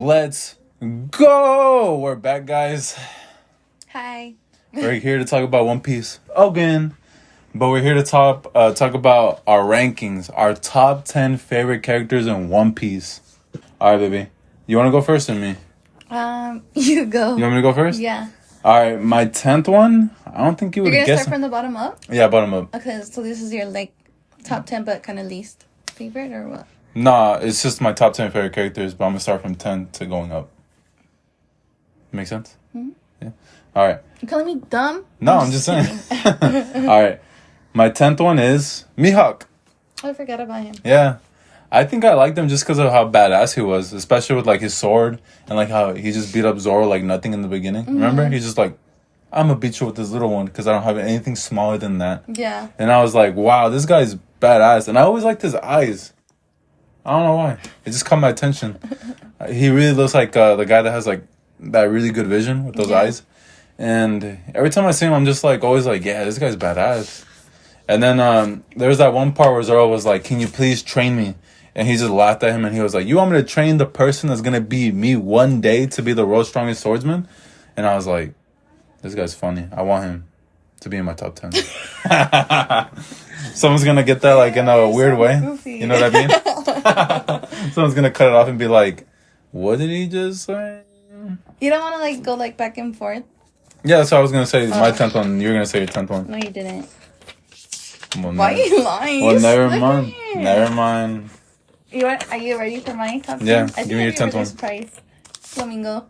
Let's go! We're back, guys. Hi. We're here to talk about One Piece again, but we're here to talk about our rankings, our top 10 favorite characters in One Piece. All right, baby. You want to go first or me? You go. You want me to go first? Yeah. All right, my 10th one. I don't think you would You're gonna guess. start from the bottom up? Yeah, bottom up. Okay, so this is your top 10 but kind of least favorite or what? Nah, it's just my top 10 favorite characters, but I'm gonna start from 10 to going up. Make sense? Mm-hmm. Yeah. All right. You calling me dumb? No, I'm just saying. All right. My 10th one is Mihawk. I forgot about him. Yeah. I think I liked him just because of how badass he was, especially with like his sword and like how he just beat up Zoro like nothing in the beginning. Mm-hmm. Remember? He's just like, I'm gonna beat you with this little one because I don't have anything smaller than that. Yeah. And I was like, wow, this guy's badass. And I always liked his eyes. I don't know why. It just caught my attention. He really looks like the guy that has like that really good vision with those eyes. And every time I see him, I'm just like, always like, yeah, this guy's badass. And then there was that one part where Zoro was like, can you please train me? And he just laughed at him and he was like, you want me to train the person that's going to be me one day to be the world's strongest swordsman? And I was like, this guy's funny. I want him to be in my top 10. Someone's going to get that like in a weird way. Goofy. You know what I mean? Someone's going to cut it off and be like, what did he just say? You don't want to like go like back and forth? Yeah, that's what I was going to say. My 10th one. You were going to say your 10th one. No, you didn't. Well, Why are you lying? Well, never Look mind. at it. Never mind. Are you ready for my top 10? Yeah, I think give me your I'd be 10th really one. surprised. Flamingo.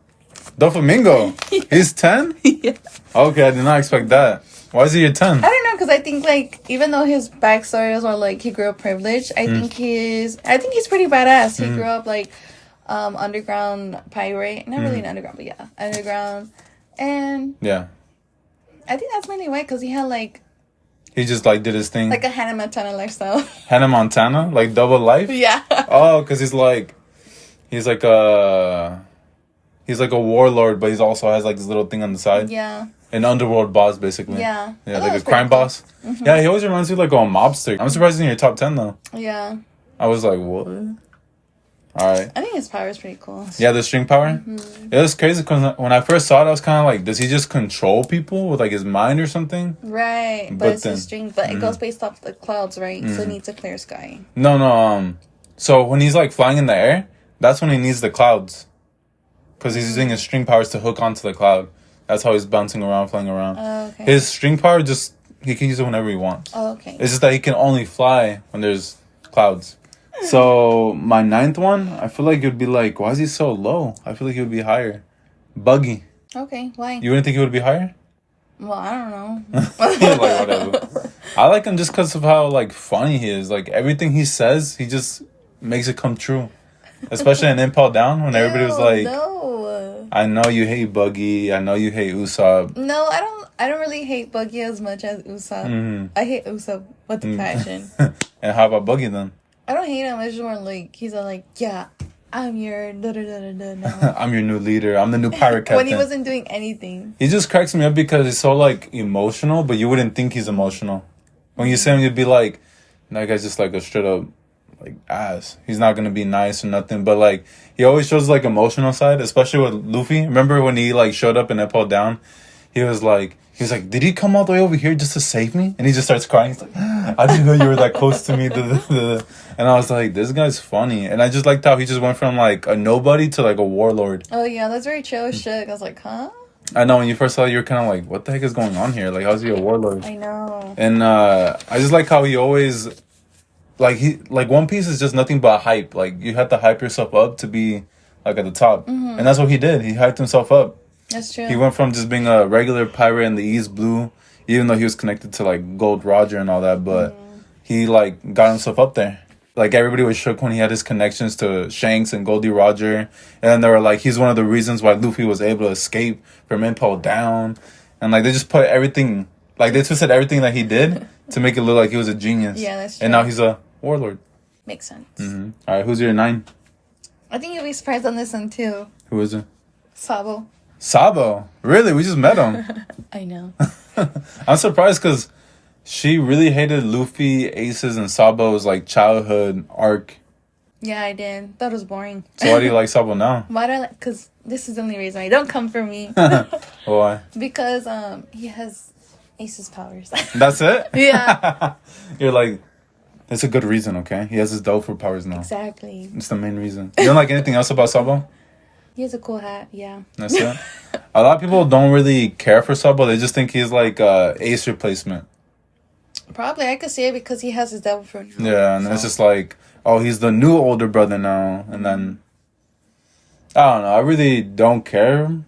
Doflamingo? He's 10? Yeah. Okay, I did not expect that. Why is he your 10? I don't know, because I think like even though his backstory is all like he grew up privileged, I think he's pretty badass. He grew up like underground pirate, not really an underground, but yeah, underground, and Yeah. I think that's mainly why, because he had like He just like did his thing. a Hannah Montana lifestyle. Hannah Montana? Like double life? Yeah. Oh, because he's like a warlord, but he's also has like this little thing on the side. Yeah. An underworld boss, basically. Yeah. Yeah, I thought it like a was crime pretty cool. boss. Yeah, he always reminds me like a mobster. I'm surprised he's in your top 10 though. Yeah. I was like, what? Alright. I think his power is pretty cool. Yeah, the string power. It was crazy because when I first saw it, I was kind of like, does he just control people with like his mind or something? Right, But but it's then- a string, but it goes based off the clouds, right? So it needs a clear sky. No. So when he's like flying in the air, that's when he needs the clouds, because he's using his string powers to hook onto the cloud. That's how he's bouncing around, flying around. Oh, okay. His string power he can use it whenever he wants. Oh, okay. It's just that he can only fly when there's clouds. So my 9th one, I feel like it'd be like, why is he so low? I feel like he would be higher. Buggy. Okay, why? You wouldn't think he would be higher? Well, I don't know. Like whatever. I like him just because of how like funny he is. Like everything he says, he just makes it come true. Especially in Impel Down when everybody was Ew, like, no. I know you hate Buggy. I know you hate Usopp. No, I don't really hate Buggy as much as Usopp. Mhm. I hate Usopp with a passion. And how about Buggy then? I don't hate him. It's just more like he's all like, yeah, I'm your da da da da da. I'm your new leader. I'm the new pirate captain. When he wasn't doing anything. He just cracks me up because he's so like emotional, but you wouldn't think he's emotional. When you see him, you'd be like, that guy's just like a straight up like ass. He's not gonna be nice or nothing. But like he always shows like emotional side, especially with Luffy. Remember when he like showed up in Impel Down? He was like, did he come all the way over here just to save me? And he just starts crying. He's like, I didn't know you were that close to me. And I was like, this guy's funny. And I just liked how he just went from like a nobody to like a warlord. Oh yeah, that's very chill as shit. I was like, huh? I know when you first saw it, you were kind of like, what the heck is going on here? Like, how's he a warlord? I know. And I just like how he always, like One Piece is just nothing but hype. Like, you have to hype yourself up to be like at the top. And that's what he did. He hyped himself up. That's true. He went from just being a regular pirate in the East Blue, even though he was connected to like Gold Roger and all that, but he like got himself up there. Like everybody was shook when he had his connections to Shanks and Goldie Roger, and then they were like, he's one of the reasons why Luffy was able to escape from Impel Down, and like they just put everything, like they twisted everything that he did to make it look like he was a genius. Yeah, that's true. And now he's a warlord. Makes sense. All right, who's your 9? I think you'll be surprised on this one too. Who is it? Sabo. Sabo. Really? We just met him. I know. I'm surprised because she really hated Luffy, Aces, and Sabo's like childhood arc. Yeah, I did. That was boring. So why do you like Sabo now? Why do I like? Because this is the only reason. Don't come for me. Why? Because he has Ace's powers. That's it? Yeah. You're like, it's a good reason, okay? He has his Dofu powers now. Exactly. It's the main reason. You don't like anything else about Sabo? He has a cool hat. Yeah. That's it? A lot of people don't really care for Sabo. They just think he's like Ace replacement. Probably I could see it because he has his devil fruit. Now, Yeah, and it's just like, oh, he's the new older brother now. And then, I don't know. I really don't care.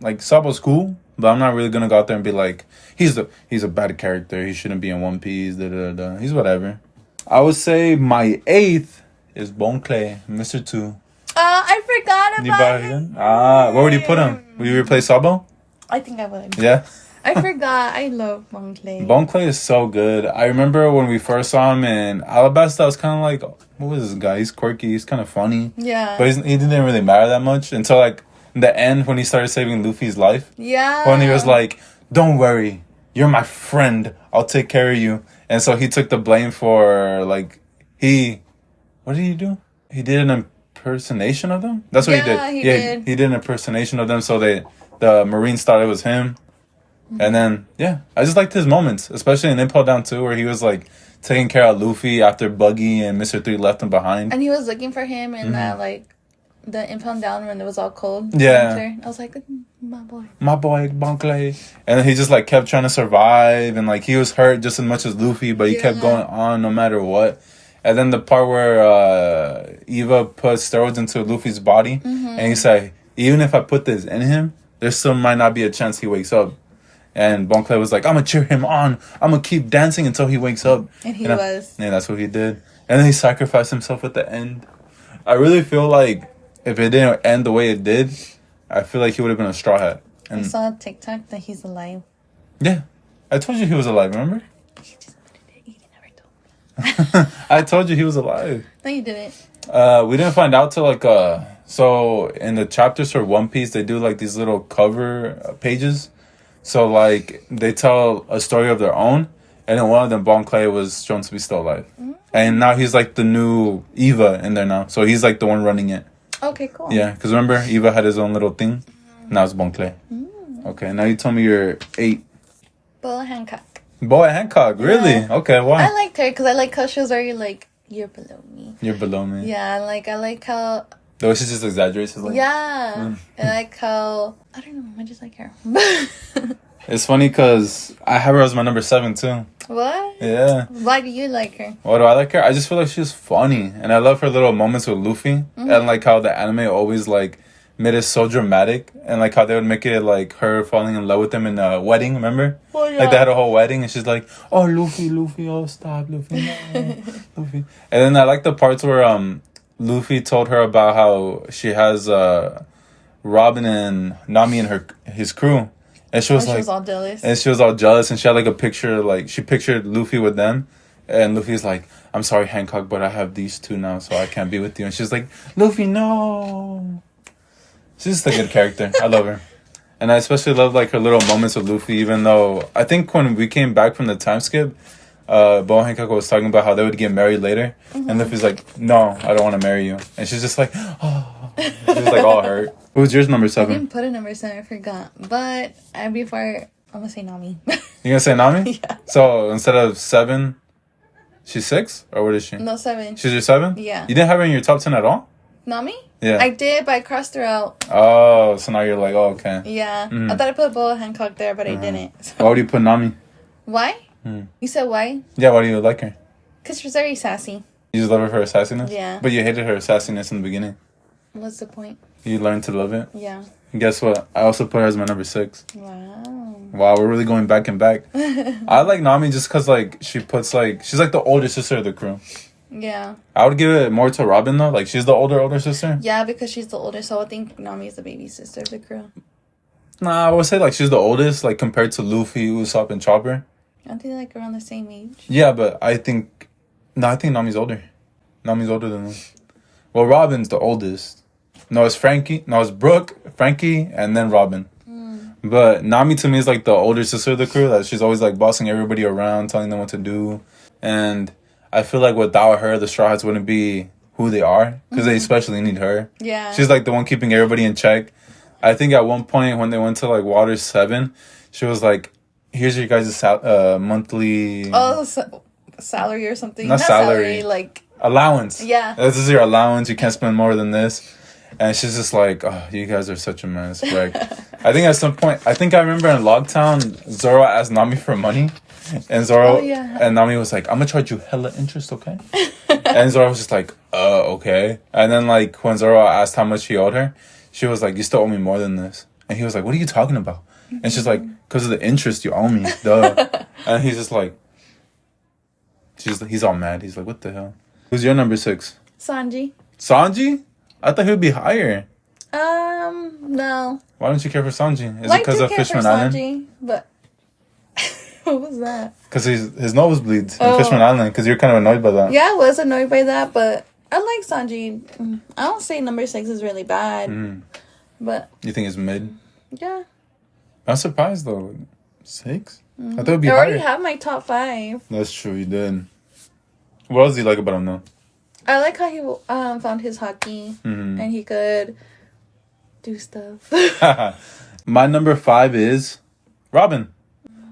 Like, Sabo's cool, but I'm not really going to go out there and be like, he's a bad character. He shouldn't be in One Piece. Da, da, da. He's whatever. I would say my 8th is Bon Clay, Mr. 2. I forgot about him. Where would you put him? Would you replace Sabo? I think I would. Yeah. I forgot. I love Bon Clay. Bon Clay is so good. I remember when we first saw him in Alabasta, I was kind of like, what was this guy? He's quirky. He's kind of funny. Yeah. But he didn't really matter that much until like the end when he started saving Luffy's life. Yeah. When he was like, don't worry. You're my friend. I'll take care of you. And so he took the blame for like, what did he do? He did an impersonation of them? That's what he did. Yeah, he did. He did an impersonation of them so the Marines thought it was him. And then, yeah, I just liked his moments, especially in Impel Down 2, where he was like taking care of Luffy after Buggy and Mr. 3 left him behind. And he was looking for him in that, like, the Impound Down when it was all cold. Yeah. Winter. I was like, my boy. My boy, Bon Clay. And then he just like kept trying to survive, and like he was hurt just as much as Luffy, but he kept going on no matter what. And then the part where Eva put steroids into Luffy's body, and he said, even if I put this in him, there still might not be a chance he wakes up. And Bon Clay was like, I'm going to cheer him on. I'm going to keep dancing until he wakes up. And he was. Yeah, that's what he did. And then he sacrificed himself at the end. I really feel like if it didn't end the way it did, I feel like he would have been a Straw Hat. And I saw a TikTok that he's alive. yeah. I told you he was alive, remember? He just admitted it. He never told me. I told you he was alive. No, you didn't. We didn't find out till like so in the chapters for One Piece they do like these little cover pages. So like they tell a story of their own, and then one of them, Bon Clay, was shown to be still alive. And now he's like the new Eva in there now. So he's like the one running it. Okay, cool. Yeah, because remember Eva had his own little thing. Now it's Bon Clay. Okay, now you told me you're 8. Boa Hancock. Boy Hancock, really? Yeah. Okay, why? I liked her because I like how she was very like, you're below me. You're below me. Yeah, I like how. The way she just exaggerates. Like, Yeah. I like how. I don't know. I just like her. It's funny because I have her as my number 7 too. What? Yeah. Why do you like her? Why do I like her? I just feel like she's funny, and I love her little moments with Luffy, and like how the anime always like made it so dramatic, and like how they would make it like her falling in love with him in a wedding. Remember? Oh, yeah. Like they had a whole wedding, and she's like, "Oh, Luffy, oh stop, Luffy, no, Luffy." And then I like the parts where Luffy told her about how she has Robin and Nami and his crew. And she was she like, was all jealous. and she was all jealous, and she had like a picture, like she pictured Luffy with them, and Luffy's like, "I'm sorry, Hancock, but I have these two now, so I can't be with you." And she's like, "Luffy, no." She's just a good character. I love her, and I especially love like her little moments with Luffy. Even though I think when we came back from the time skip, Boa Hancock was talking about how they would get married later, and Luffy's like, "No, I don't want to marry you," and she's just like, "Oh," she's like all hurt. Who's yours number I 7? didn't put a number 7. I forgot. But before, I'm gonna say Nami. You gonna say Nami? Yeah. So instead of 7, she's 6, or what is she? No, 7. She's your 7? Yeah. You didn't have her in your top 10 at all? Nami? Yeah. I did, but I crossed her out. Oh, so now you're like, oh, okay. Yeah. I thought I put Boa Hancock there, but I didn't. So. Why would you put Nami? Why? You said why? Yeah, why do you like her? Because she's very sassy. You just love her for her sassiness? Yeah. But you hated her sassiness in the beginning. What's the point? You learned to love it. Yeah. And guess what? I also put her as my number 6. Wow. Wow, we're really going back and back. I like Nami just because, like, she's like the older sister of the crew. Yeah. I would give it more to Robin, though. Like, she's the older sister. Yeah, because she's the older, so I think Nami is the baby sister of the crew. Nah, I would say, like, she's the oldest, like, compared to Luffy, Usopp, and Chopper. Aren't they, like, around the same age? Yeah, but I think Nami's older. Nami's older than them. Well, Robin's the oldest. No, it's Frankie. No, it's Brooke, Frankie, and then Robin. But Nami to me is like the older sister of the crew. That she's always like bossing everybody around, telling them what to do. And I feel like without her, the Straw Hats wouldn't be who they are because they especially need her. Yeah. She's like the one keeping everybody in check. I think at one point when they went to like Water 7, she was like, here's your guys' monthly salary or something. Not salary. Like allowance. Yeah. This is your allowance. You can't spend more than this. And she's just like, oh, you guys are such a mess. Like, I think at some point, I remember in Logtown, Zoro asked Nami for money. And Zoro, and Nami was like, I'm going to charge you hella interest, okay? And Zoro was just like, okay. And then, like, when Zoro asked how much he owed her, she was like, you still owe me more than this. And he was like, what are you talking about? And she's like, because of the interest you owe me, duh. And he's just like, he's all mad. He's like, what the hell? Who's your number 6? Sanji. Sanji? I thought he would be higher. No. Why don't you care for Sanji? Is it because of Fishman Island? Sanji, but what was that? Because his nose bleeds in Fishman Island. Because you're kind of annoyed by that. Yeah, I was annoyed by that, but I like Sanji. I don't say number 6 is really bad, but you think it's mid? Yeah. I'm surprised though. 6? I thought it'd be I already higher. have my top 5. That's true. You did. What else do you like about him though? I like how he found his hockey and he could do stuff. My number 5 is Robin.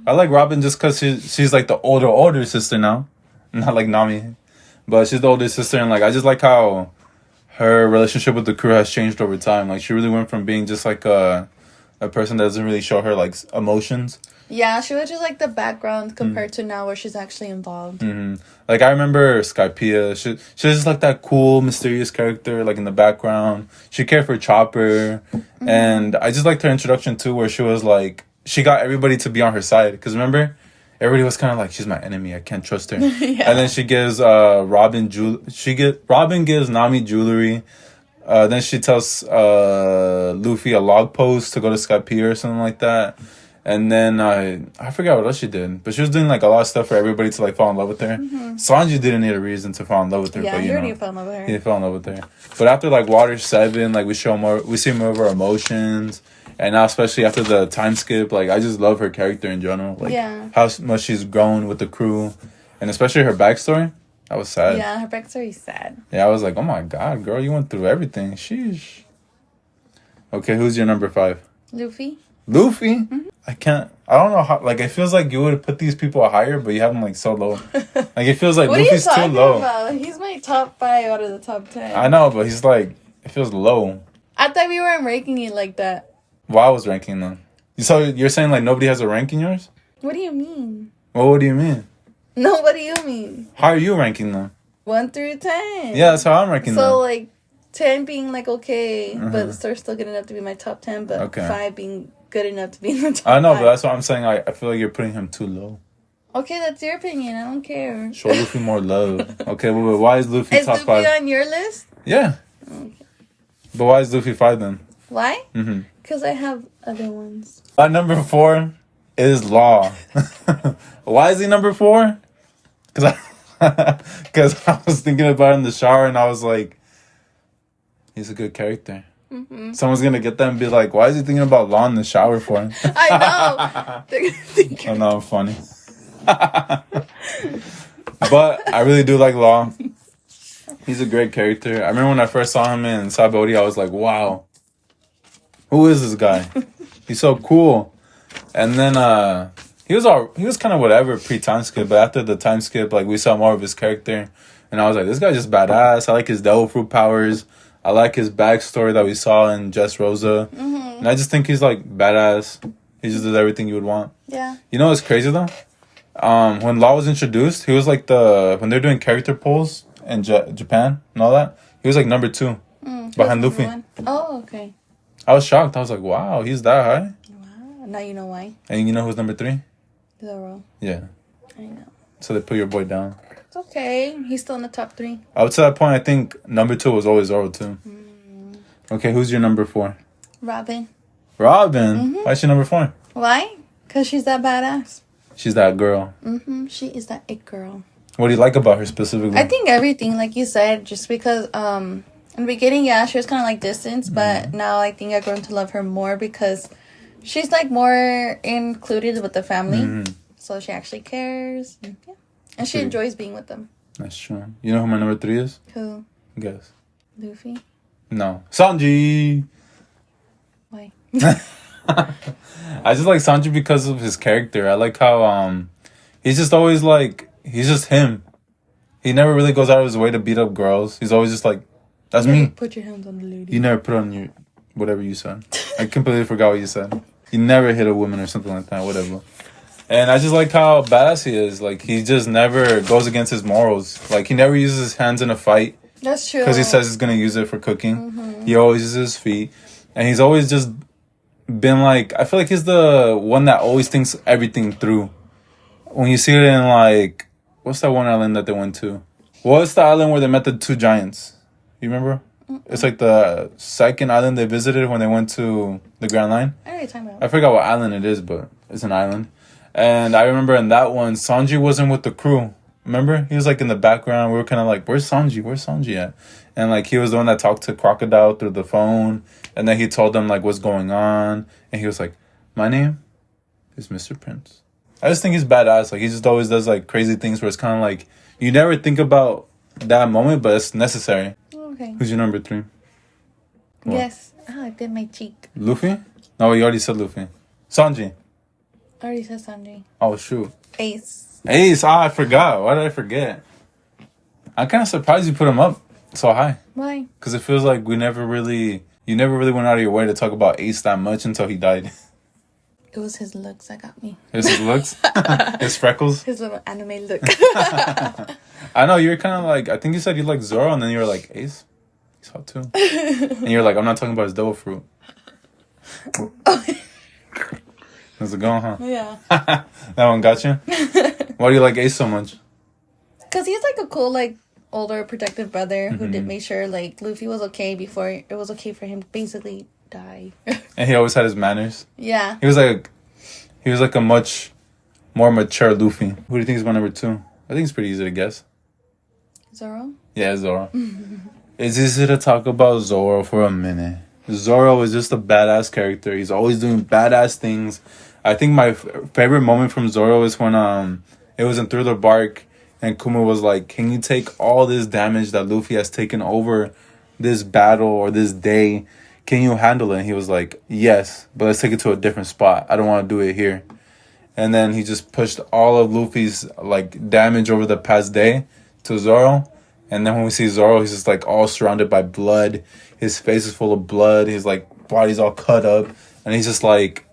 I like Robin just because she's like the older sister now. Not like Nami. But she's the older sister, and like I just like how her relationship with the crew has changed over time. Like she really went from being just like a person that doesn't really show her like emotions. Yeah, she was just like the background compared to now where she's actually involved. Like I remember Skypiea. She was just like that cool, mysterious character, like in the background. She cared for Chopper, and I just liked her introduction too, where she was like she got everybody to be on her side. Because remember, everybody was kind of like, she's my enemy. I can't trust her. Yeah. And then she gives Robin gives Nami jewelry. Then she tells Luffy a log post to go to Skypiea or something like that. And then I forgot what else she did, but she was doing like a lot of stuff for everybody to like fall in love with her. Sanji didn't need a reason to fall in love with her, but he already fell in love with her. He fell in love with her. But after like Water 7, like we see more of her emotions, and now especially after the time skip, like I just love her character in general. Like how much she's grown with the crew, and especially her backstory. That was sad. Yeah, her backstory is sad. Yeah, I was like, oh my god, girl, you went through everything. Sheesh. Okay, who's your number 5? Luffy. I don't know how, like, it feels like you would put these people higher, but you have them, like, so low. Like, it feels like Luffy's too low. About? He's my top 5 out of the top 10. I know, but he's, like, it feels low. I thought we weren't ranking it like that. Well, I was ranking them. So, you're saying, like, nobody has a rank in yours? What do you mean? Well, what do you mean? No, what do you mean? How are you ranking them? 1 through 10. Yeah, that's how I'm ranking them. So, like, 10 being, like, okay, but they're still good enough to be my top 10, but 5 being good enough to be in the top I know, 5. but that's what I'm saying. I feel like you're putting him too low. Okay, that's your opinion. I don't care. Show Luffy more love. Okay, but why is Luffy top 5? Is Luffy on your list? Yeah. Okay. But why is Luffy 5 then? Why? Because I have other ones. My number 4 is Law. Why is he number 4? Because I was thinking about it in the shower and I was like, he's a good character. Someone's gonna get that and be like, why is he thinking about Law in the shower for? I know. They're gonna think I know, I'm funny. But I really do like Law. He's a great character. I remember when I first saw him in Sabaody, I was like, wow. Who is this guy? He's so cool. And then he was kind of whatever pre-time skip, but after the time skip, like we saw more of his character. And I was like, this guy's just badass. I like his devil fruit powers. I like his backstory that we saw in Jess Rosa. And I just think he's like badass. He just does everything you would want. Yeah. You know what's crazy though? When Law was introduced, he was like when they're doing character polls in Japan and all that, he was like number 2 behind Luffy. Oh, okay. I was shocked. I was like, wow, he's that high? Wow. Now you know why. And you know who's number 3? Zoro. Yeah. I know. So they put your boy down. It's okay. He's still in the top 3. Up to that point, I think number 2 was always Zoro too. Okay, who's your number 4? Robin. Why is she number 4? Why? Because she's that badass. She's that girl. She is that it girl. What do you like about her specifically? I think everything, like you said, just because in the beginning, yeah, she was kind of like distance, but now I think I've grown to love her more because she's like more included with the family. So she actually cares. And she enjoys being with them. That's true. You know who my number 3 is? Who? Guess. Luffy. No. Sanji! Why? I just like Sanji because of his character. I like how he's just always like he's just him. He never really goes out of his way to beat up girls. He's always just like, that's me. Put your hands on the lady. You never put on your whatever you said. I completely forgot what you said. You never hit a woman or something like that, whatever. And I just like how badass he is. Like he just never goes against his morals. Like he never uses his hands in a fight That's true. because he says he's gonna use it for cooking. He always uses his feet, and he's always just been like. I feel like he's the one that always thinks everything through. When you see it in like, what's that one island that they went to? What's the island where they met the two giants? You remember? It's like the second island they visited when they went to the Grand Line. I know what you're talking about. I forgot what island it is, but it's an island. And I remember in that one, Sanji wasn't with the crew. Remember? He was like in the background. We were kind of like, where's Sanji? Where's Sanji at? And like he was the one that talked to Crocodile through the phone. And then he told them like what's going on. And he was like, my name is Mr. Prince. I just think he's badass. Like he just always does like crazy things where it's kind of like, you never think about that moment, but it's necessary. Okay. Who's your number 3? What? Yes. Oh, I bit my cheek. Luffy? No, you already said Luffy. Sanji. I already said Sanji. Oh, shoot. Ace. Ace. I forgot. Why did I forget? I'm kind of surprised you put him up so high. Why? Because it feels like you never really went out of your way to talk about Ace that much until he died. It was his looks that got me. His looks? His freckles? His little anime look. I know, you were kind of like, I think you said you like Zoro, and then you were like, Ace? He's hot too. And you're like, I'm not talking about his devil fruit. How's it going, huh? Yeah. That one got you? Why do you like Ace so much? Because he's like a cool, like, older protective brother who did make sure, like, Luffy was okay before it was okay for him to basically die. And he always had his manners. Yeah. He was like a much more mature Luffy. Who do you think is my number 2? I think it's pretty easy to guess. Zoro? Yeah, Zoro. It's easy to talk about Zoro for a minute. Zoro is just a badass character. He's always doing badass things. I think my favorite moment from Zoro is when it was in Thriller Bark and Kuma was like, can you take all this damage that Luffy has taken over this battle or this day? Can you handle it? And he was like, yes, but let's take it to a different spot. I don't want to do it here. And then he just pushed all of Luffy's like damage over the past day to Zoro. And then when we see Zoro, he's just like all surrounded by blood. His face is full of blood. His like body's all cut up. And he's just like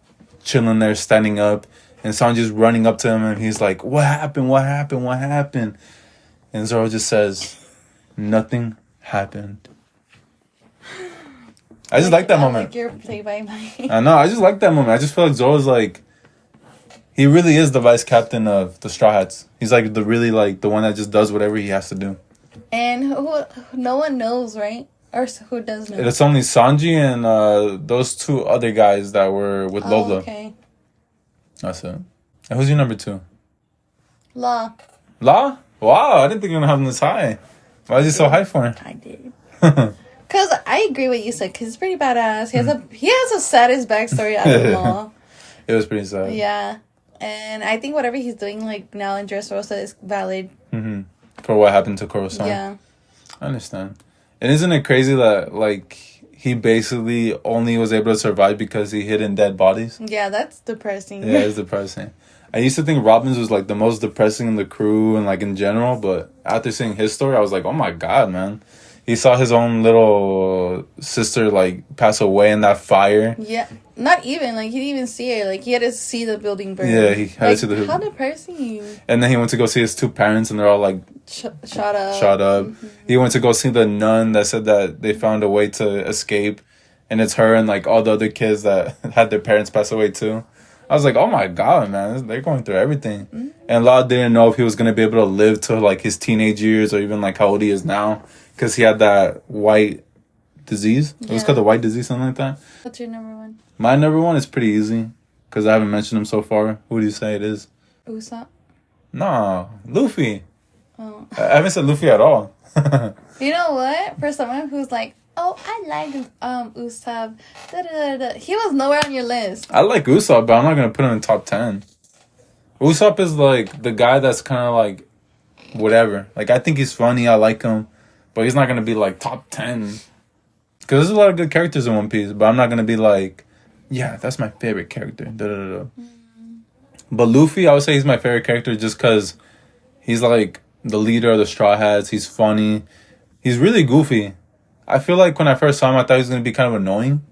chilling there, standing up. And Sanji's running up to him and he's like, what happened? What happened? What happened? And Zoro just says, nothing happened. I just like that moment. Like you're played by my... I know, I just like that moment. I just feel like Zoro's like, he really is the vice captain of the Straw Hats. He's like the really like the one that just does whatever he has to do. And who no one knows, right? Or who does know? It's only Sanji and those 2 other guys that were with Lola. Okay. That's it. And who's your number 2? Law. Law? Wow, I didn't think you were gonna have him this high. Why is he so high for? I did. Because I agree with you said. Because he's pretty badass. He has a saddest backstory out of them all. It was pretty sad. Yeah. And I think whatever he's doing like now in Dressrosa is valid. Mm-hmm. For what happened to Koro-san. Yeah. I understand. And isn't it crazy that like he basically only was able to survive because he hid in dead bodies? Yeah, that's depressing. Yeah, it's depressing. I used to think Robin's was like the most depressing in the crew and like in general, but after seeing his story, I was like, oh my god, man. He saw his own little sister like pass away in that fire. Yeah, not even like he didn't even see it. Like he had to see the building burn. Yeah, he had to see the. How depressing. And then he went to go see his 2 parents, and they're all like shot up. Shot up. Mm-hmm. He went to go see the nun that said that they found a way to escape, and it's her and like all the other kids that had their parents pass away too. I was like, oh my god, man, they're going through everything. Mm-hmm. And Law didn't know if he was gonna be able to live to like his teenage years or even like how old he is now. Because he had that white disease. Yeah. It was called the white disease, something like that. What's your number 1? My number 1 is pretty easy. Because I haven't mentioned him so far. Who do you say it is? Usopp. No, Luffy. Oh. I haven't said Luffy at all. You know what? For someone who's like, oh, I like Usopp. He was nowhere on your list. I like Usopp, but I'm not going to put him in top 10. Usopp is like the guy that's kind of like whatever. Like, I think he's funny. I like him. but he's not gonna be like top 10. Because there's a lot of good characters in One Piece, but I'm not gonna be like, yeah, that's my favorite character. Da, da, da, da. But Luffy, I would say he's my favorite character just because he's like the leader of the Straw Hats. He's funny. He's really goofy. I feel like when I first saw him, I thought he was gonna be kind of annoying,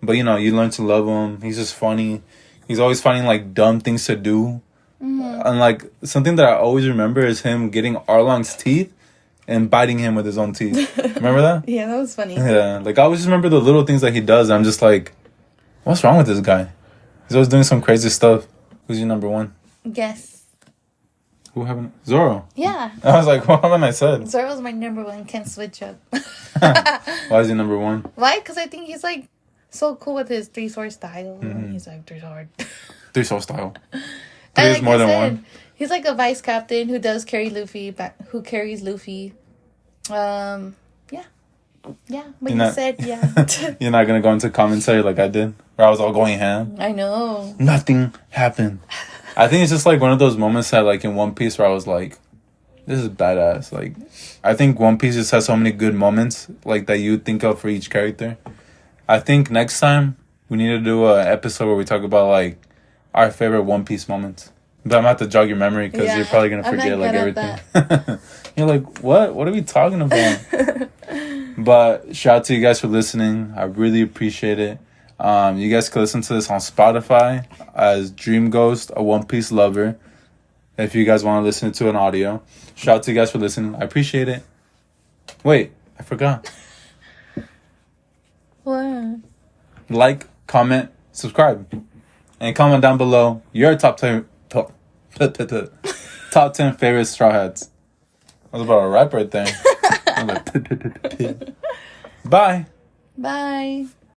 but you know, you learn to love him. He's just funny. He's always finding like dumb things to do. And like something that I always remember is him getting Arlong's teeth and biting him with his own teeth. Remember that? Yeah, that was funny. Yeah, like I always remember the little things that he does. I'm just like, what's wrong with this guy? He's always doing some crazy stuff. Who's your number one? Guess. Who haven't? Zoro. Yeah. I was like, what haven't I said? Zoro's my number one. Can't switch up. Why is he number one? Why? Because I think he's like so cool with his three sword style. He's like three sword. Three soul style. And Three is like more I than said, one. he's like a vice captain who does carry Luffy, who carries Luffy. Yeah. Yeah, but You're you not- said yeah. You're not gonna go into commentary like I did, where I was all going ham. I know. Nothing happened. I think it's just like one of those moments that like in One Piece where I was like, this is badass. Like, I think One Piece just has so many good moments like that you think of for each character. I think next time we need to do a episode where we talk about like our favorite One Piece moments. But I'm gonna have to jog your memory because Yeah, you're probably gonna I'm not forget like good at everything. You're like, what? What are we talking about? But shout out to you guys for listening. I really appreciate it. You guys can listen to this on Spotify as Dream Ghost, a One Piece lover. If you guys want to listen to an audio, shout out to you guys for listening. I appreciate it. Wait, I forgot. What? Like, comment, subscribe, and comment down below your top 10 top 10 favorite Straw Hats. I was about to rap right there. I was like, bye. Bye.